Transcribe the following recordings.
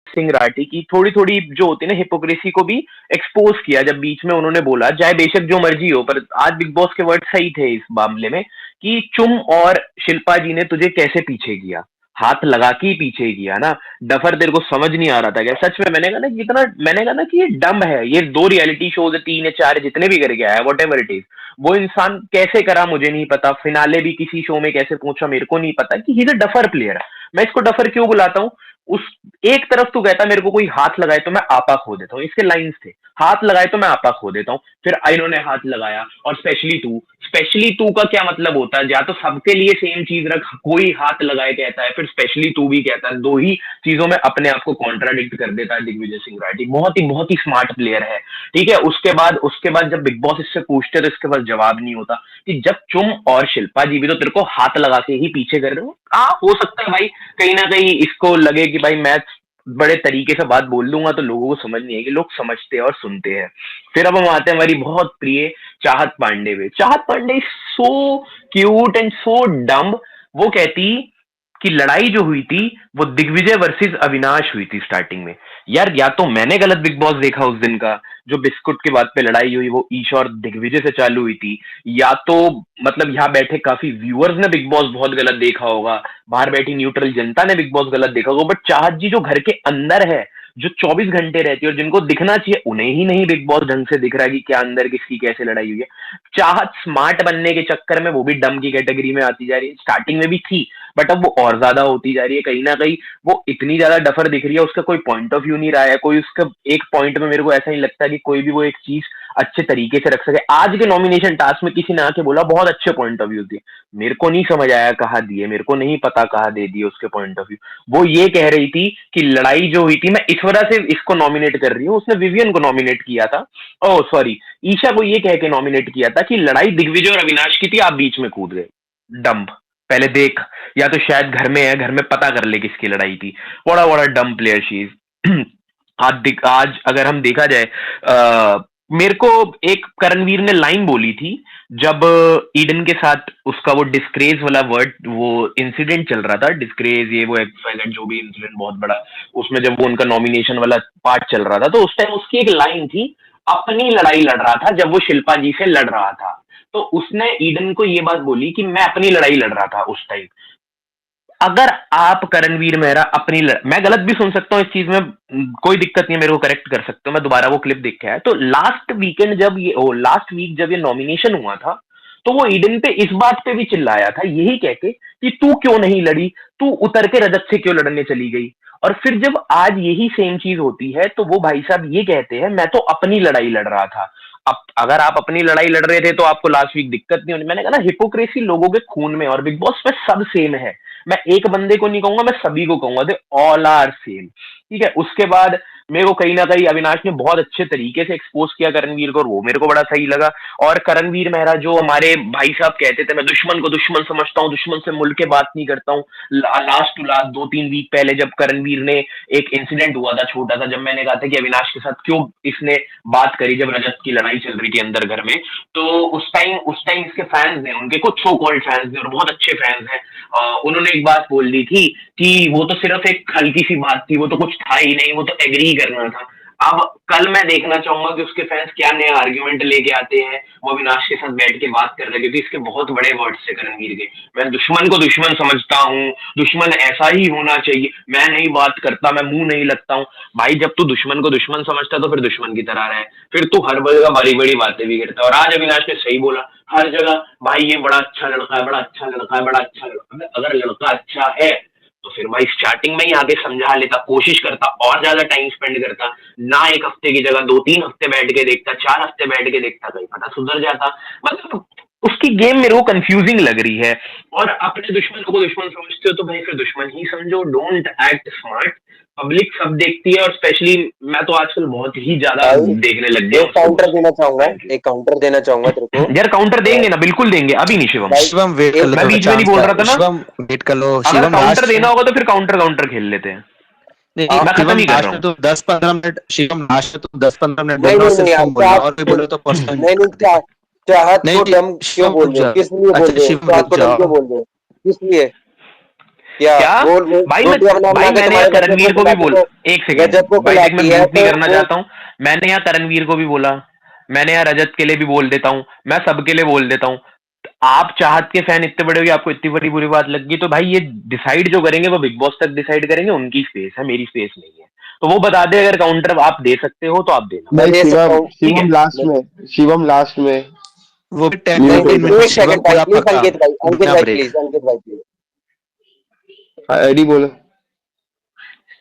सिंह राठी की थोड़ी थोड़ी जो होती है ना हिपोक्रेसी को भी एक्सपोज किया, जब बीच में उन्होंने बोला, चाहे बेशक जो मर्जी हो, पर आज बिग बॉस के वर्ड सही थे इस मामले में, कि चुम और शिल्पा जी ने तुझे कैसे पीछे किया, हाथ लगा के ही पीछे किया ना, डफर तेरे को समझ नहीं आ रहा था क्या? सच में मैंने कहा ना कितना, मैंने कहा ना कि ये डम है, ये 2 रियलिटी शोज है, 3 या 4 है, जितने भी करके आया वट एवर इट इज, वो इंसान कैसे करा मुझे नहीं पता, फिनाले भी किसी शो में कैसे पहुंचा मेरे को नहीं पता, कि he is a duffer player. मैं इसको डफर क्यों बुलाता हूँ? उस एक तरफ तू कहता मेरे को कोई हाथ लगाए तो मैं आपा खो देता हूँ, इसके लाइंस थे, हाथ लगाए तो मैं आपा खो देता हूँ, फिर इन्होंने हाथ लगाया, और स्पेशली तू का क्या मतलब होता है? या तो सबके लिए सेम चीज रख, कोई हाथ लगाए कहता है, फिर स्पेशली तू भी कहता है, दो ही चीजों में अपने आप को कॉन्ट्राडिक्ट कर देता है दिग्विजय सिंह राठी। बहुत ही स्मार्ट प्लेयर है। ठीक है, उसके बाद जब बिग बॉस इससे पूछते तो इसके पास जवाब नहीं होता, कि जब तुम और शिल्पा जी भी तो तेरे को हाथ लगा के ही पीछे कर रहे हो। हो सकता है भाई कहीं ना कहीं इसको लगे कि भाई मैं बड़े तरीके से बात बोल दूंगा तो लोगों को समझ नहीं आएगी, लोग समझते हैं और सुनते हैं। फिर अब हम आते हैं हमारी बहुत प्रिय चाहत पांडे पे। Chahat Pandey so cute and so dumb. वो कहती कि लड़ाई जो हुई थी वो दिग्विजय वर्सेस अविनाश हुई थी स्टार्टिंग में। यार या तो मैंने गलत बिग बॉस देखा उस दिन का, जो बिस्कुट के बाद पे लड़ाई हुई वो ईशा और दिग्विजय से चालू हुई थी, या तो मतलब यहाँ बैठे काफी व्यूअर्स ने बिग बॉस बहुत गलत देखा होगा, बाहर बैठी न्यूट्रल जनता ने बिग बॉस गलत देखा होगा, बट चाहत जी जो घर के अंदर है, जो 24 घंटे रहती है और जिनको दिखना चाहिए उन्हें ही नहीं बिग बॉस ढंग से दिख रहा है कि क्या अंदर किसकी कैसे लड़ाई हुई है। चाहत स्मार्ट बनने के चक्कर में वो भी डम की कैटेगरी में आती जा रही है, स्टार्टिंग में भी थी बट अब वो और ज्यादा होती जा रही है। कहीं ना कहीं वो इतनी ज्यादा डफर दिख रही है, उसका कोई पॉइंट ऑफ व्यू नहीं रहा है, कोई उसका एक पॉइंट में मेरे को ऐसा नहीं लगता कि कोई भी वो एक चीज अच्छे तरीके से रख सके। आज के नॉमिनेशन टास्क में किसी ने आके बोला बहुत अच्छे पॉइंट ऑफ व्यू दिए, मेरे को नहीं समझ आया कहाँ दिए, मेरे को नहीं पता कहाँ दे दिए उसके पॉइंट ऑफ व्यू। वो ये कह रही थी कि लड़ाई जो हुई थी, मैं इस वजह से इसको नॉमिनेट कर रही हूँ, उसने विवियन को नॉमिनेट किया था, ओ सॉरी ईशा को ये कह के नॉमिनेट किया था कि लड़ाई दिग्विजय और अविनाश की थी, आप बीच में कूद गए, डंप, पहले देख, या तो शायद घर में है, घर में पता कर ले किसकी लड़ाई थी। बड़ा बड़ा डम प्लेयर शी इज। आज अगर हम देखा जाए, मेरे को एक करणवीर ने लाइन बोली थी जब ईडन के साथ उसका वो डिस्क्रेज वाला वर्ड, वो इंसिडेंट चल रहा था, डिस्क्रेज ये वो एक्सवाइजेड जो भी इंसिडेंट बहुत बड़ा, उसमें जब वो उनका नॉमिनेशन वाला पार्ट चल रहा था तो उस टाइम उसकी एक लाइन थी, अपनी लड़ाई लड़ रहा था जब वो शिल्पा जी से लड़ रहा था, तो उसने ईडन को ये बात बोली कि मैं अपनी लड़ाई लड़ रहा था उस टाइम। अगर आप करणवीर मेहरा मैं गलत भी सुन सकता हूँ इस चीज में, कोई दिक्कत नहीं है, मेरे को करेक्ट कर सकते हो, मैं दोबारा वो क्लिप देख के आया, तो लास्ट वीक जब ये नॉमिनेशन हुआ था तो वो ईडन पे इस बात पे भी चिल्लाया था, यही कह के कि तू क्यों नहीं लड़ी, तू उतर के रजत से क्यों लड़ने चली गई। और फिर जब आज यही सेम चीज होती है तो वो भाई साहब ये कहते हैं मैं तो अपनी लड़ाई लड़ रहा था। अब अगर आप अपनी लड़ाई लड़ रहे थे तो आपको लास्ट वीक दिक्कत नहीं होनी। मैंने कहा ना हिपोक्रेसी लोगों के खून में, और बिग बॉस में सब सेम है। मैं एक बंदे को नहीं कहूंगा, मैं सभी को कहूंगा, दे ऑल आर सेम। ठीक है, उसके बाद मेरे को कहीं ना कहीं अविनाश ने बहुत अच्छे तरीके से एक्सपोज किया करणवीर को, और वो मेरे को बड़ा सही लगा। और करणवीर मेहरा जो हमारे भाई साहब कहते थे मैं दुश्मन को दुश्मन समझता हूँ, दुश्मन से मुल के बात नहीं करता हूँ, लास्ट टू लास्ट 2-3 वीक पहले जब करणवीर ने एक इंसिडेंट हुआ था छोटा सा, जब मैंने कहा था कि अविनाश के साथ क्यों इसने बात करी, जब रजत की लड़ाई चल रही थी अंदर घर में, तो उस टाइम इसके फैंस हैं, उनके कुछ सो कॉल्ड फैंस हैं और बहुत अच्छे फैंस हैं, उन्होंने एक बात बोल दी थी कि वो तो सिर्फ एक हल्की सी बात थी, वो तो कुछ था ही नहीं, वो तो एग्री करना था। अब कल मैं देखना चाहूंगा कि उसके फैंस क्या नया आर्ग्यूमेंट लेके आते हैं, वो अविनाश के साथ बैठ के बात कर रहे हैं, क्योंकि इसके बहुत बड़े वर्ड्स से करणवीर के, मैं दुश्मन को दुश्मन समझता हूँ, दुश्मन ऐसा ही होना चाहिए, मैं नहीं बात करता, मैं मुंह नहीं लगता हूँ। भाई जब तू दुश्मन को दुश्मन समझता तो फिर दुश्मन की तरह रहे, फिर तू हर जगह बड़ी बड़ी बातें भी करता है। और आज अविनाश ने सही बोला, हर जगह भाई ये बड़ा अच्छा लड़का है, बड़ा अच्छा लड़का है, बड़ा अच्छा लड़का है। अगर लड़का अच्छा है तो फिर भाई स्टार्टिंग में ही आके समझा लेता, कोशिश करता, और ज्यादा टाइम स्पेंड करता, ना एक हफ्ते की जगह 2-3 हफ्ते बैठ के देखता, 4 हफ्ते बैठ के देखता, कहीं पता सुधर जाता। मतलब उसकी गेम मेरे को कंफ्यूजिंग लग रही है। और अपने दुश्मन को दुश्मन समझते हो तो भाई फिर दुश्मन ही समझो, डोंट एक्ट स्मार्ट। पब्लिक सब देखती है, और स्पेशली मैं तो आजकल बहुत ही ज्यादा भाई देखने लग गया एक हूँ उसको काउंटर बस। देना चाहूंगा, थैंक यू। एक काउंटर देना चाहूंगा तेरे को। यार काउंटर अ, देंगे ना, बिल्कुल देंगे, अभी नहीं शिवम, भाई शिवम वेट कर लो, मैं एक थोड़ा बीच में नहीं चांस बोल है, रहा था ना। शिवम वेट कर लो, अगर शिवम काउंटर लास्ट देना में। होगा तो फिर काउंटर काउंटर खेल लेते हैं। नहीं मैं खत्म शिवम ही कर रहा लास्ट में हूँ। तो 10-15 मिनट, शिवम लास्ट में तो 10-15 मिनट नहीं बोलना, और नहीं नहीं सिर्फ यार, तुम बोलना, और कोई बोले तो पर्सनल नहीं नहीं कर देंगे। चाहत को नहीं डम क्यों शिवम बोल रुक रहे हो, जा, किस लिए बोल अच्छा रहे हो, शिवम चाहत रुक को डम जाओ। क्यों बोल रहे हो, किस लिए? क्या भाई मैं भाई मैंने यहाँ करणवीर को भी बोला, एक सेकेंड भाई देख, मैं म्यूट नहीं करना चाहता हूँ। मैंने यहाँ करणवीर को भी बोला, मैंने यहाँ रजत के लिए भी बोल देता हूँ, मैं सबके लिए बोल देता हूँ। आप चाहत के फैन इतने बड़े हो, आपको इतनी बड़ी बुरी बात लग गई, तो भाई ये डिसाइड जो करेंगे वो बिग बॉस तक डिसाइड करेंगे, उनकी स्पेस है, मेरी स्पेस नहीं है। तो वो बता दे, अगर काउंटर आप दे सकते हो तो आप देना, नहीं, शिवम ठीक है? शिवम लास्ट में वो भी 10 म्यूट 15 होके मिनट शिवम पूरा पक्का बिना ब्रेक। आईडी बोलो।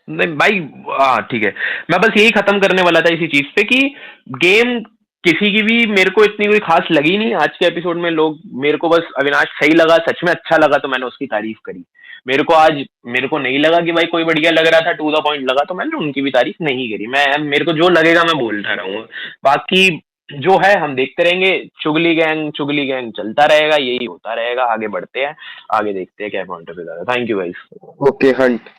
नहीं भाई, हाँ ठीक है। मैं बस यही खत्म करने वाला था इसी चीज पे कि गेम किसी की भी मेरे को इतनी कोई खास लगी नहीं आज के एपिसोड में। लोग, मेरे को बस अविनाश सही लगा, सच में अच्छा लगा तो मैंने उसकी तारीफ करी। मेरे को आज, मेरे को नहीं लगा कि भाई कोई बढ़िया लग रहा था, टू द पॉइंट लगा, तो मैंने उनकी भी तारीफ नहीं करी। मैं, मेरे को जो लगेगा मैं बोलता रहूंगा। बाकी जो है हम देखते रहेंगे। चुगली गैंग चलता रहेगा, यही होता रहेगा। आगे बढ़ते हैं, आगे देखते हैं क्या point of view. Thank you guys. Okay Hunt.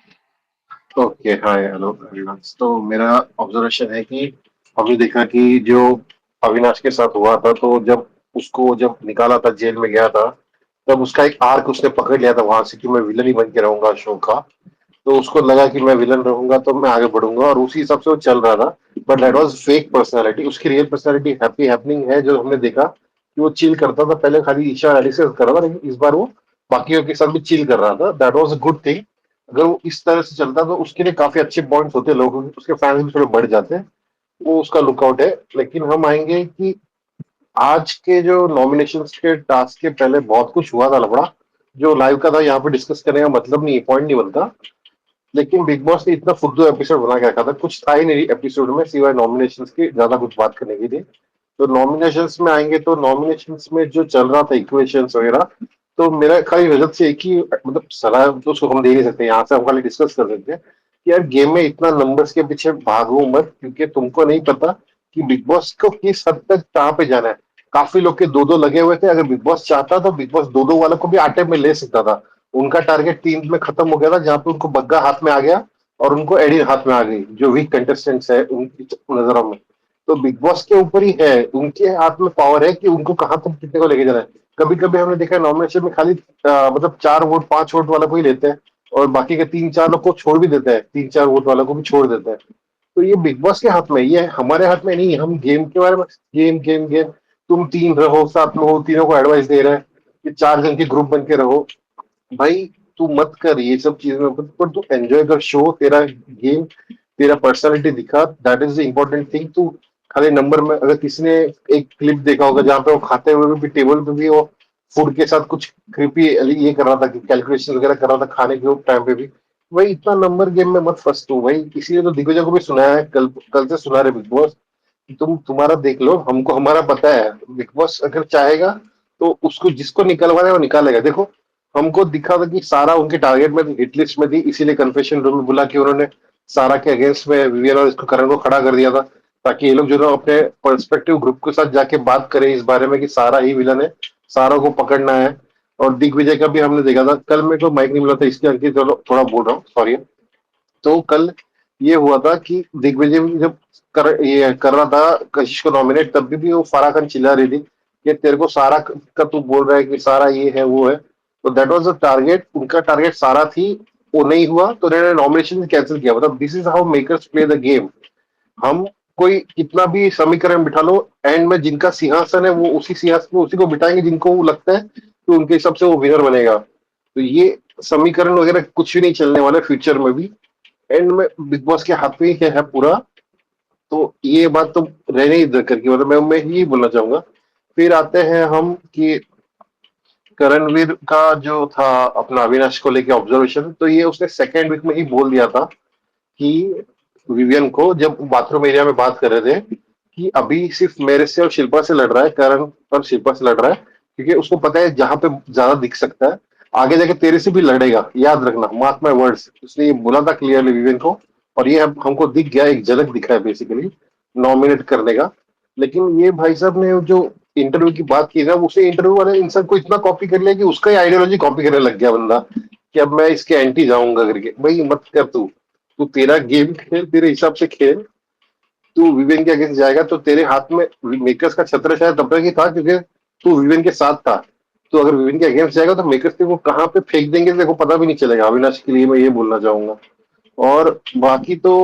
Okay, hi, hello everyone. तो मेरा ऑब्जर्वेशन है कि हमने देखा कि जो अविनाश के साथ हुआ था, तो जब निकाला था, जेल में गया था, तब उसका एक आर्क उसने पकड़ लिया था वहां से कि मैं विलन ही बन के रहूंगा शो का। तो उसको लगा कि मैं विलन रहूंगा तो मैं आगे बढ़ूंगा, और उसी हिसाब से वो चल रहा था। But that was fake personality. उसकी रियल पर्सनालिटी हैप्पी हैपनिंग है, जो हमने देखा कि वो चिल करता था। पहले खाली ईशा अली से कर रहा था, लेकिन इस बार वो बाकियों के साथ भी चिल कर रहा था। That was a good thing. अगर वो इस तरह से चलता तो उसके लिए काफी अच्छे पॉइंट्स होते, लोगों के, उसके फैंस भी थोड़े बढ़ जाते। वो उसका लुकआउट है। लेकिन हम आएंगे कि आज के जो नॉमिनेशंस के टास्क के पहले बहुत कुछ हुआ था लफड़ा, जो लाइव का था, यहाँ पे डिस्कस करने का मतलब नहीं, पॉइंट नहीं बनता। लेकिन बिग बॉस ने इतना फुद्दू एपिसोड बना के रखा था, कुछ था ही नहीं एपिसोड में सिवाय नॉमिनेशंस के, ज्यादा कुछ बात करने के लिए। तो नॉमिनेशंस में आएंगे तो नॉमिनेशंस में जो चल रहा था इक्वेशंस वगैरह, तो मेरा खाली रजत से एक ही मतलब सलाह, तो उसको हम दे नहीं सकते, यहाँ से हम खाली डिस्कस कर सकते हैं कि यार गेम में इतना नंबर्स के पीछे भागो मत, क्योंकि तुमको नहीं पता कि बिग बॉस को किस हद तक कहाँ पे जाना है। काफी लोग के दो दो लगे हुए थे। अगर बिग बॉस चाहता तो बिग बॉस दो दो वालों को भी आटे में ले सकता था। उनका टारगेट 3 में खत्म हो गया था, जहां पे उनको बग्गा हाथ में आ गया और उनको एडी हाथ में आ गई, जो वीक कंटेस्टेंट्स है उनकी नजरों में। तो बिग बॉस के ऊपर ही है, उनके हाथ में पावर है कि उनको कहाँ तक कितने को लेके जाना है। कभी कभी हमने देखा है नॉमिनेशन में खाली मतलब 4 वोट 5 वोट वाला को ही लेते हैं, और बाकी के 3 4 लोग को छोड़ भी देते हैं, 3 4 वोट वाला को भी छोड़ देते हैं। तो ये बिग बॉस के हाथ में, ये हमारे हाथ में नहीं है। हम गेम के बारे में, गेम गेम गेम, तुम 3 रहो, 7 में हो, तीनों को एडवाइस दे रहे हैं कि 4 जन के ग्रुप बन के रहो। भाई तू मत कर ये सब चीजें, पर तू एंजॉय कर शो, तेरा गेम, तेरा पर्सनालिटी दिखा, that is the important thing. तू खाली नंबर में, अगर किसी ने एक क्लिप देखा होगा जहाँ पे वो खाते हुए भी टेबल पे भी वो फूड के साथ कुछ कृपी ये कर रहा था कि कैलकुलेशन वगैरह कर रहा था खाने के टाइम पे भी। भाई इतना नंबर गेम में मत फंस तू भाई। इसीलिए तो दिग्विजय को भी सुनाया है, कल कल से सुना रहे बिग बॉस, तुम्हारा देख लो, हमको हमारा पता है। बिग बॉस अगर चाहेगा तो उसको जिसको निकलवाना है वो निकालेगा। देखो हमको दिखा था कि सारा उनके टारगेट में हिट लिस्ट में थी, इसीलिए कन्फेशन रूम में बुला के उन्होंने सारा के अगेंस्ट में विवियन और इसको करण को खड़ा कर दिया था, ताकि ये लोग जो है अपने पर्सपेक्टिव ग्रुप के साथ जाके बात करें इस बारे में कि सारा ही विलन है, सारा को पकड़ना है। और दिग्विजय का भी हमने देखा था। कल मेरे को माइक नहीं मिला था इसके अंकित, चलो थोड़ा बोल रहा हूँ, सॉरी। तो कल ये हुआ था कि दिग्विजय भी जब ये कर रहा था कशिश को नॉमिनेट, तब भी वो फारा खान चिल्ला रही थी कि तेरे को सारा का तू बोल रहा है कि सारा ये है वो है। तो दैट वाज द टारगेट, उनका टारगेट सारा थी, वो नहीं हुआ तो उन्होंने नॉमिनेशन कैंसिल किया। मतलब this is how makers play the game. हम कोई कितना भी समीकरण बिठा लो, एंड में जिनका सिंहासन है वो उसी सिंहासन में उसी को बिठाएंगे जिनको वो लगता है कि उनके हिसाब से वो विनर बनेगा। तो ये समीकरण वगैरह कुछ भी नहीं चलने वाला फ्यूचर में भी। एंड में बिग बॉस के हाथ में ही है पूरा। तो ये बात तो रहने ही दे करके, मतलब मैं यही बोलना चाहूंगा। फिर आते हैं हम कि करणवीर का जो था अपना अविनाश को लेके ऑब्जर्वेशन, तो ये उसने सेकेंड वीक में ही बोल दिया था कि विवियन को, जब बाथरूम एरिया में बात कर रहे थे, कि अभी सिर्फ मेरे से और शिल्पा से लड़ रहा है, करण और शिल्पा से लड़ रहा है, क्योंकि उसको पता है जहां पे ज्यादा दिख सकता है आगे जाके तेरे से भी लड़ेगा, याद रखना, मार्क माय वर्ड्स। उसने ये बोला था क्लियरली विवियन को, और ये हमको दिख गया, एक झलक दिखा है बेसिकली नॉमिनेट करने का। लेकिन ये भाई साहब ने जो इंटरव्यू की बात की ना, उसे इंटरव्यू वाले इंसान को इतना कॉपी कर लिया कि उसका ही आइडियोलॉजी कॉपी करने लग गया बंदा, कि अब मैं इसके एंटी जाऊंगा करके। भाई मत कर तू, तू तेरा गेम खेल, तेरे हिसाब से खेल। तू विवेन के अगेंस्ट जाएगा तो तेरे हाथ में मेकर्स का छत्र शायद तब तक ही था क्योंकि तू विवेन के साथ था। तो अगर विविन के अगेंस्ट जाएगा तो मेकर्स को कहाँ पे फेंक देंगे देखो पता भी नहीं चलेगा। अविनाश के लिए मैं ये बोलना चाहूंगा। और बाकी तो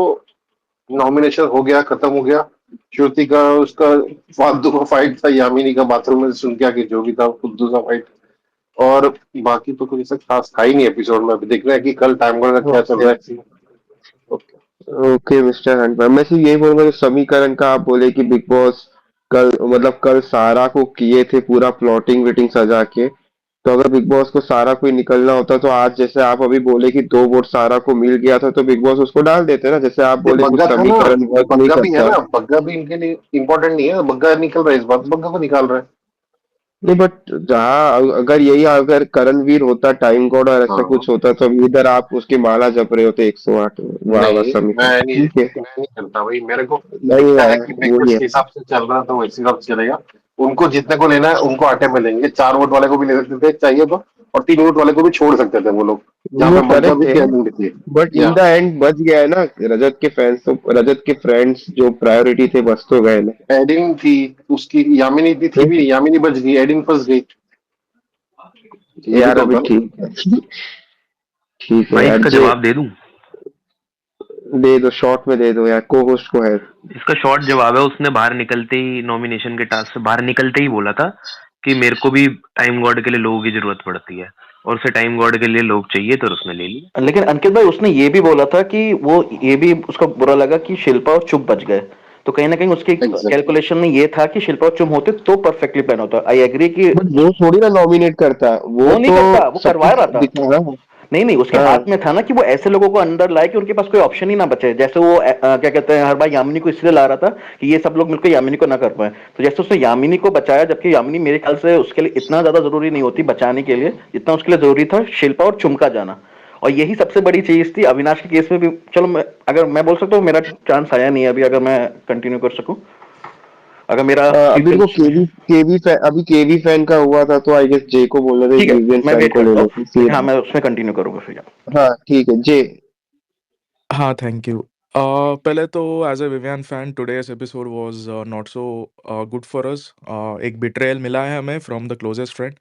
नॉमिनेशन हो गया, खत्म हो गया। श्रुति का उसका फालतू का फाइट था यामिनी का बाथरूम में सुन के आके, जो भी था फुद्दू सा फाइट। और बाकी तो कुछ ऐसा खास था ही नहीं एपिसोड में। अभी देखना है कि कल टाइम का क्या चल ओके रहा है। ओके। ओके मिस्टर हंट, मैं सिर्फ यही बोलूंगा, जो समीकरण का आप बोले कि बिग बॉस कल मतलब कल सारा को किए थे पूरा प्लॉटिंग वेटिंग सजा के, तो अगर बिग बॉस को सारा कोई निकलना होता तो आज जैसे आप अभी बोले कि 2 वोट सारा को मिल गया था तो बिग बॉस उसको डाल देते ना, जैसे आप ये बोले कुछ बग्गा था ना, समीकरण वर्क नहीं बग्गा भी है करता। ना, बग्गा भी इनके लिए इम्पोर्टेंट नहीं है। बग्गा निकल रहा है इस बार, बग्गा को निकाल रहा है। नहीं बट जहाँ अगर यही अगर करणवीर होता टाइम गॉड और ऐसा हाँ। कुछ होता तो अभी इधर आप उसकी माला जप रहे होते 108। वाह वाह नहीं, समीकरण, ठीक है। मैं नहीं करता भाई। मेरे को नहीं दिखता है यार कि वो मेकर्स ही है। के हिसाब से चल रहा है तो वैसे हिसाब से चलेगा। उनको जितने को लेना है उनको आटे में लेंगे। 4 वोट वाले को भी ले सकते थे चाहिए तो, और 3 वोट वाले को भी छोड़ सकते थे वो लोग, जहाँ वो पे बग्गा करेक्ट भी है, चैलेंज थी। बट इन या द एंड बच गया है ना। रजत के फैंस तो, रजत के फ्रेंड्स जो प्रायोरिटी थे बच तो गए ना। एडिन थी उसकी, यामिनी थी भी, यामिनी बच गई, एडिन फंस गई। ये भी यार तो अभी होता ना। ठीक है। ठीक है भाई यार इसका जे, जवाब दे दूं? दे दो शॉर्ट में, दे दो यार, को होस्ट को है। इसका शॉर्ट जवाब है, उसने बाहर निकलते ही, नॉमिनेशन के टास्क से बाहर निकलते ही बोला था कि मेरे को भी टाइम गॉड के लिए लोगों की जरूरत पड़ती है, और उसे टाइम गॉड के लिए लोग चाहिए, तो उसने ले लिया। लेकिन अंकित भाई उसने ये भी बोला था कि वो ये भी उसको बुरा लगा कि शिल्पा और चुप बच गए। तो कहीं ना कहीं उसके एग्जैक्टली। कैलकुलेशन में ये था कि शिल्पा और चुप होते तो परफेक्टली प्लान होता। आई एग्री कि बट वो थोड़ी ना नॉमिनेट करता, वो वो नहीं तो करता, वो सब करवा कुछ रहा था। दिखा रहा है। नहीं नहीं, उसके हाँ हाथ में था ना कि वो ऐसे लोगों को अंदर लाए कि उनके पास कोई ऑप्शन ही ना बचे। जैसे वो क्या कहते हैं, हर बार यामिनी को इसलिए ला रहा था कि ये सब लोग मिलकर यामिनी को ना कर पाए। तो जैसे उसने यामिनी को बचाया, जबकि यामिनी मेरे ख्याल से उसके लिए इतना ज्यादा जरूरी नहीं होती बचाने के लिए जितना उसके लिए जरूरी था शिल्पा और चुमका जाना। और यही सबसे बड़ी चीज थी अविनाश के केस में भी। चलो मैं, अगर मैं बोल सकता हूँ, मेरा चांस आया नहीं है अभी, अगर मैं कंटिन्यू कर सकूं, अगर मेरा अभी सीट। देखो केवी फैन, अभी केवी फैन का हुआ था तो आई गेस जे को बोल रहे थे ठीक है, विवियन मैं फैन वेट को ले करता लो हूँ, लेकिन हाँ फिर। मैं उसमें कंटिन्यू करूंगा फिर। हाँ ठीक है जे। हाँ, थैंक यू। पहले तो as a Vivian fan today's episode was not so good for us. एक बिट्रेयल मिला है हमें फ्रॉम द क्लोज़ेस्ट फ्रेंड।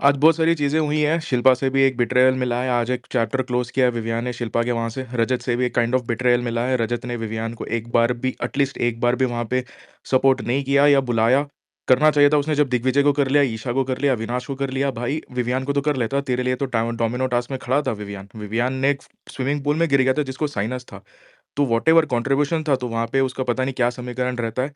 आज बहुत सारी चीज़ें हुई हैं, शिल्पा से भी एक बिट्रेयल मिला है, आज एक चैप्टर क्लोज़ किया है विवियान ने शिल्पा के वहाँ से। रजत से भी एक काइंड ऑफ बिट्रेयल मिला है, रजत ने विवियान को एक बार भी, एटलीस्ट एक बार भी वहाँ पे सपोर्ट नहीं किया या बुलाया। करना चाहिए था उसने, जब दिग्विजय को कर लिया, ईशा को कर लिया, अविनाश को कर लिया, भाई विवियान को तो कर लेता। तेरे लिए तो डोमिनो टास्क में खड़ा था विवियान। विवियान ने एक स्विमिंग पूल में गिर गया था जिसको साइनस था। तो व्हाटएवर कंट्रीब्यूशन था, तो वहाँ पे उसका पता नहीं क्या समीकरण रहता है।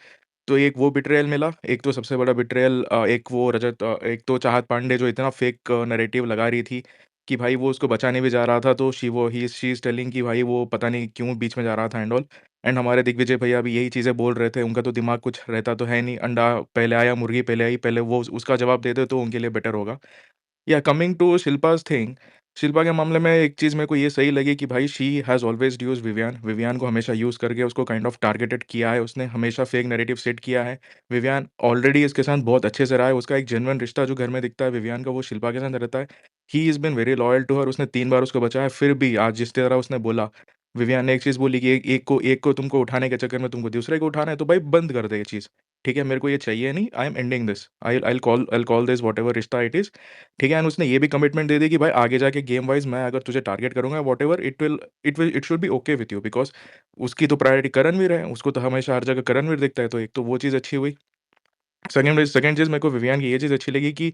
तो एक वो बिट्रेयल मिला, एक तो सबसे बड़ा बिट्रेयल एक वो रजत, एक तो चाहत पांडे जो इतना फेक नैरेटिव लगा रही थी कि भाई वो उसको बचाने भी जा रहा था, तो शी इज़ टेलिंग कि भाई वो पता नहीं क्यों बीच में जा रहा था एंड ऑल। एंड हमारे दिग्विजय भैया भी यही चीज़ें बोल रहे थे, उनका तो दिमाग कुछ रहता तो है नहीं, अंडा पहले आया, मुर्गी पहले आई, पहले वो उसका जवाब दे दे तो उनके लिए बेटर होगा। या कमिंग टू शिल्पा's थिंग, शिल्पा के मामले में एक चीज़ मेरे को ये सही लगी कि भाई she has always used Vivian. Vivian को हमेशा यूज़ करके उसको काइंड ऑफ टारगेटेड किया है, उसने हमेशा फेक नैरेटिव सेट किया है। विवियान ऑलरेडी इसके साथ बहुत अच्छे से रहा है, उसका एक जेन्युइन रिश्ता जो घर में दिखता है विवियान का, वो शिल्पा के साथ रहता है। He is been very loyal to her, उसने 3 बार उसको बचाया, फिर भी आज जिस तरह उसने बोला, विवियान ने एक चीज़ बोली कि एक को तुमको उठाने के चक्कर में तुमको दूसरे को उठाना है, तो भाई बंद कर दे ये चीज़। ठीक है, मेरे को ये चाहिए नहीं, I am ending this. I will call this whatever रिश्ता इट इज़। ठीक है, एंड उसने ये भी कमिटमेंट दे दी कि भाई आगे जाके गेम वाइज़ मैं अगर तुझे टारगेट करूँगा whatever it should be okay with you, because उसकी तो प्रायोरिटी करणवीर है, उसको तो हमेशा हर जगह करणवीर दिखता है, तो एक तो वो चीज़ अच्छी हुई। सेकंड चीज़ मेरे को विवियान की ये चीज़ अच्छी लगी कि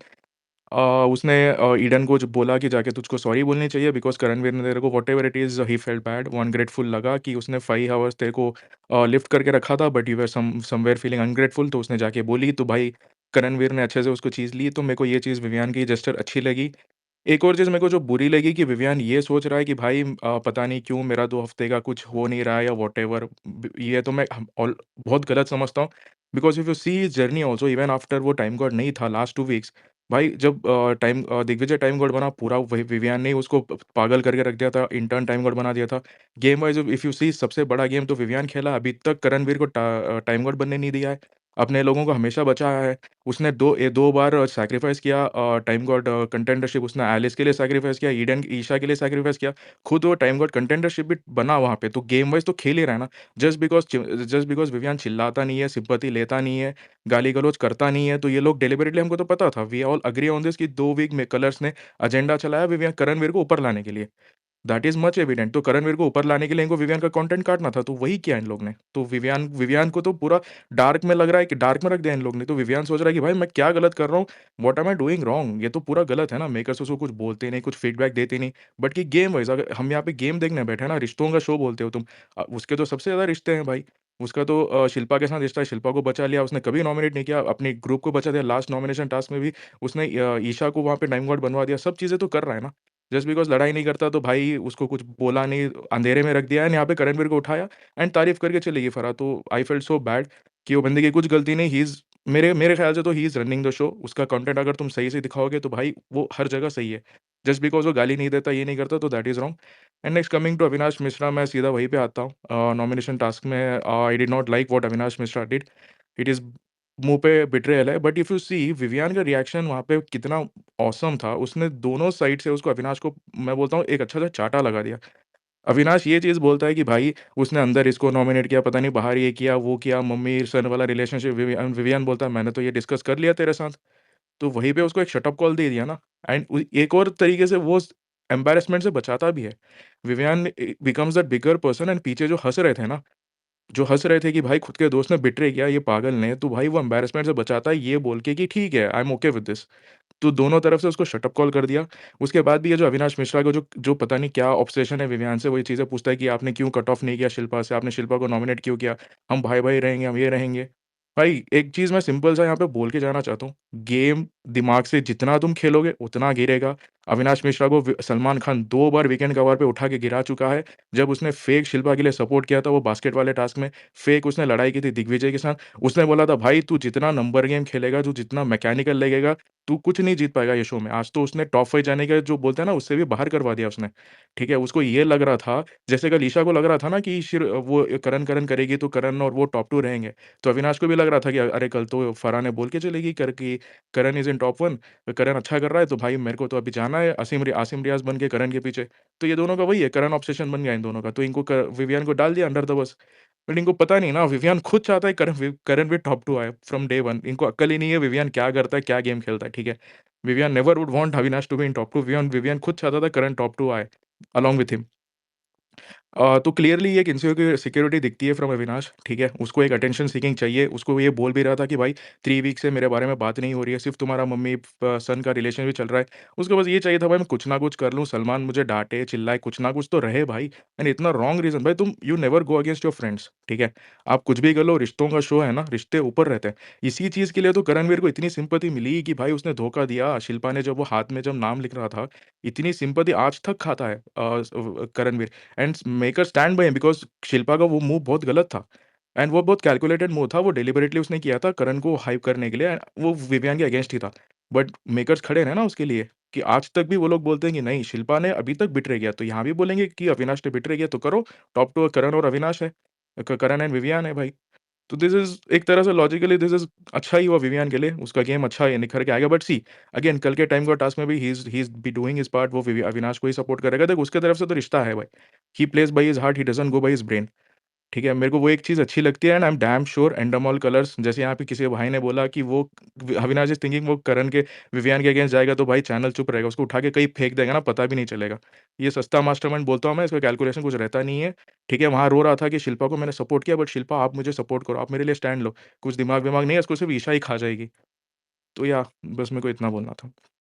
अ, उसने ईडन को जो बोला कि जाके तुझको सॉरी बोलनी चाहिए, बिकॉज़ करणवीर ने तेरे को whatever it is he felt bad, वो अनग्रेटफुल लगा कि उसने 5 हावर्स तेरे को लिफ्ट करके रखा था, but you were somewhere feeling ungrateful, तो उसने जाके बोली, तो भाई करणवीर ने अच्छे से उसको चीज़ ली, तो मेरे को ये चीज़ विवियान की जेस्चर अच्छी लगी। एक और चीज़ मेरे को जो बुरी लगी कि विवियान ये सोच रहा है कि भाई पता नहीं क्यों मेरा 2 हफ्ते का कुछ हो नहीं रहा है या व्हाटएवर, ये तो मैं बहुत गलत समझता हूँ। Because if you see his journey also, even after वो टाइम गॉड नहीं था लास्ट 2 वीक्स, भाई जब दिग्विजय टाइम गॉड बना, पूरा वही विवियान ने ही उसको पागल करके रख दिया था, इंटर्न टाइम गॉड बना दिया था। गेम वाइज़ इफ यू सी सबसे बड़ा गेम तो विवियान खेला, अभी तक करणवीर को टाइम गॉड बनने नहीं दिया है। अपने लोगों को हमेशा बचाया है। उसने 2 बार सैक्रिफाइस किया, टाइम गॉड कंटेंडरशिप उसने एलिस के लिए सैक्रिफाइस किया, ईडन ईशा के लिए सैक्रिफाइस किया। खुद वो टाइम गॉड कंटेंडरशिप भी बना वहाँ पे, तो गेम वाइज़ तो खेल ही रहा है ना। जस्ट बिकॉज़ विवियन चिल्लाता नहीं है, सिम्पैथी लेता नहीं है, गाली-गलौज करता नहीं है, तो ये लोग डेलिबरेटली, हमको तो पता था, we all agree on this कि 2 वीक में कलर्स ने एजेंडा चलाया विवियन करणवीर को ऊपर लाने के लिए। That is much evident. तो करणवीर को ऊपर लाने के लिए इनको विवियन का कंटेंट काटना था, तो वही किया इन लोग ने। तो विवियन विवियन को तो पूरा डार्क में लग रहा है कि डार्क में रख दिया इन लोग ने। तो विवियन सोच रहा है कि भाई मैं क्या गलत कर रहा हूँ? What am I doing wrong? ये तो पूरा गलत है ना। मेकर्स उसको कुछ बोलते नहीं, कुछ फीडबैक देते नहीं। बट कि गेम वाइज़ अगर हम यहाँ पे गेम देखने बैठे हैं ना, रिश्तों का शो बोलते हो तुम। उसके तो सबसे ज़्यादा रिश्ते हैं भाई। उसका तो शिल्पा के साथ रिश्ता है, शिल्पा को बचा लिया, उसने कभी नॉमिनेट नहीं किया, अपने ग्रुप को बचा दिया, लास्ट नॉमिनेशन टास्क में भी उसने ईशा को वहाँ पे टाइम गॉड बनवा दिया, सब चीज़ें तो कर रहा है ना। जस्ट बिकॉज़ लड़ाई नहीं करता तो भाई उसको कुछ बोला नहीं, अंधेरे में रख दिया एंड यहाँ पे करणवीर को उठाया एंड तारीफ़ करके चले गए फरार। तो आई फेल्ट सो बैड कि वो बंदे की कुछ गलती नहीं, ही इज़ मेरे मेरे ख़्याल से तो he is running the show. उसका कंटेंट अगर तुम सही से दिखाओगे तो भाई वो हर जगह सही है। जस्ट बिकॉज़ वो गाली नहीं देता, ये नहीं करता, तो that is wrong. And next coming to Avinash Mishra, मैं सीधा वहीं पे आता हूँ। नॉमिनेशन टास्क में I did not like what Avinash Mishra did. It is मुँह पे बिट्रेयल है, but if you see Vivian का रिएक्शन वहाँ पे कितना ऑसम था। उसने दोनों साइड से उसको अविनाश को, मैं बोलता हूँ, एक अच्छा-सा चाँटा लगा दिया। अविनाश ये चीज़ बोलता है कि भाई उसने अंदर इसको नॉमिनेट किया, पता नहीं बाहर ये किया, वो किया, मम्मी-सन वाला रिलेशनशिप। विवियान बोलता है मैंने तो ये डिस्कस कर लिया तेरे साथ। तो वहीं पे उसको एक शट अप कॉल दे दिया ना। एंड एक और तरीके से वो एम्बैरेसमेंट से बचाता भी है। Vivian becomes that bigger person and पीछे जो हँस रहे थे ना, जो हँस रहे थे कि भाई खुद के दोस्त ने बिट्रे किया ये पागल ने, तो भाई वो एम्बैरेसमेंट से बचाता है ये बोल के कि ठीक है, I am okay with this. तो दोनों तरफ से उसको शट अप कॉल कर दिया। उसके बाद भी ये जो अविनाश मिश्रा को जो जो पता नहीं क्या ऑब्सेशन है विवियान से, वो ये चीज़ें पूछता है कि आपने क्यों कट ऑफ नहीं किया शिल्पा से? आपने शिल्पा को नॉमिनेट क्यों किया? हम भाई-भाई रहेंगे, हम ये रहेंगे। भाई एक चीज़ मैं सिंपल सा यहाँ पे बोल के जाना चाहता हूँ, गेम दिमाग से जितना तुम खेलोगे उतना गिरेगा। अविनाश मिश्रा को सलमान खान 2 बार वीकेंड कवर पे उठा के गिरा चुका है। जब उसने फेक शिल्पा के लिए सपोर्ट किया था वो बास्केट वाले टास्क में, फेक उसने लड़ाई की थी दिग्विजय के साथ। उसने बोला था भाई तू जितना नंबर गेम खेलेगा, तू जितना मैकेनिकल लगेगा, तू कुछ नहीं जीत पाएगा ये शो में। आज तो उसने टॉप 5 जाने का जो बोलते हैं ना, उससे भी बाहर करवा दिया उसने। ठीक है? उसको ये लग रहा था, जैसे कल ईशा को लग रहा था ना कि वो करण करण करेगी तो करण और वो टॉप 2 रहेंगे। तो अविनाश को भी लग रहा था कि अरे कल तो फराह ने बोल के चलेगी कर कि करण इज़ इन टॉप 1, करण अच्छा कर रहा है तो भाई मेरे को तो अभी जाना है आसिम रियाज़ बन के करण के पीछे। तो ये दोनों का वही है, करण ऑब्सेशन बन गया इन दोनों का। तो इनको विवियन को डाल दिया अंडर द बस। बट इनको पता नहीं ना, विवियन खुद चाहता है करण भी टॉप 2 आए फ्रॉम डे 1। इनको अक्ल ही नहीं है विवियन क्या करता है, क्या गेम खेलता है, ठीक है? Vivian never would want Avinash to be in top 2। Vivian Vivian खुद चाहता था करण टॉप 2 आए अलोंग विथ हिम। तो क्लियरली एक सिक्योरिटी दिखती है फ्रॉम अविनाश, ठीक है? उसको एक अटेंशन सीकिंग चाहिए, उसको ये बोल भी रहा था कि भाई 3 वीक से मेरे बारे में बात नहीं हो रही है, सिर्फ़ तुम्हारा मम्मी-सन का रिलेशन भी चल रहा है। उसको बस ये चाहिए था भाई मैं कुछ ना कुछ कर लूँ, सलमान मुझे डाँटे, चिल्लाए, कुछ ना कुछ तो रहे भाई। एंड इतना रॉन्ग रीज़न भाई, तुम you never go against your friends, ठीक है? आप कुछ भी कर लो, रिश्तों का शो है ना, रिश्ते ऊपर रहते हैं। इसी चीज़ के लिए तो करणवीर को इतनी सिम्पैथी मिली कि भाई उसने धोखा दिया, शिल्पा ने जब वो हाथ में जब नाम लिख रहा था, इतनी सिम्पैथी आज तक खाता है Karanveer. And make a stand by him because Shilpa का वो मूव बहुत गलत था एंड वो बहुत कैलकुलेटेड मूव था, वो डेलिबरेटली उसने किया था करण को हाइप करने के लिए एंड वो विवियन के अगेंस्ट ही था। बट मेकर्स खड़े रहे ना उसके लिए कि आज तक भी वो लोग बोलते हैं कि नहीं शिल्पा ने अभी तक बिट्रे किया, तो यहाँ भी बोलेंगे कि अविनाश ने बिट्रे किया तो करो, टॉप 2 करण और अविनाश है। करण एंड विवियन है भाई। तो दिस इज़ एक तरह से लॉजिकली दिस इज़ अच्छा ही हुआ विवियन के लिए, उसका गेम अच्छा है निखर के आएगा। बट सी अगेन कल के टाइम का टास्क में भी he is be doing his part, वो अविनाश को ही सपोर्ट करेगा। देख उसके तरफ से तो रिश्ता है भाई। He plays by his heart, he doesn't go by his brain. ठीक है? मेरे को वो एक चीज़ अच्छी लगती है and I am damn sure Endemol Colors, जैसे यहाँ पे किसी भाई ने बोला कि वो अविनाश इज़ थिंकिंग वो करण के विवियन के अगेंस्ट जाएगा तो भाई चैनल चुप रहेगा, उसको उठा के कहीं फेंक देगा ना पता भी नहीं चलेगा। ये सस्ता मास्टरमाइंड बोलता हूँ मैं, इसका कैलकुलेशन कुछ रहता नहीं है। ठीक है? वहाँ रो रहा था कि शिल्पा को मैंने सपोर्ट किया बट शिल्पा आप मुझे सपोर्ट करो, आप मेरे लिए स्टैंड लो। कुछ दिमाग-विमाग नहीं है, इसको सिर्फ़ ईशा ही खा जाएगी। तो या बस मेरे को इतना बोलना था।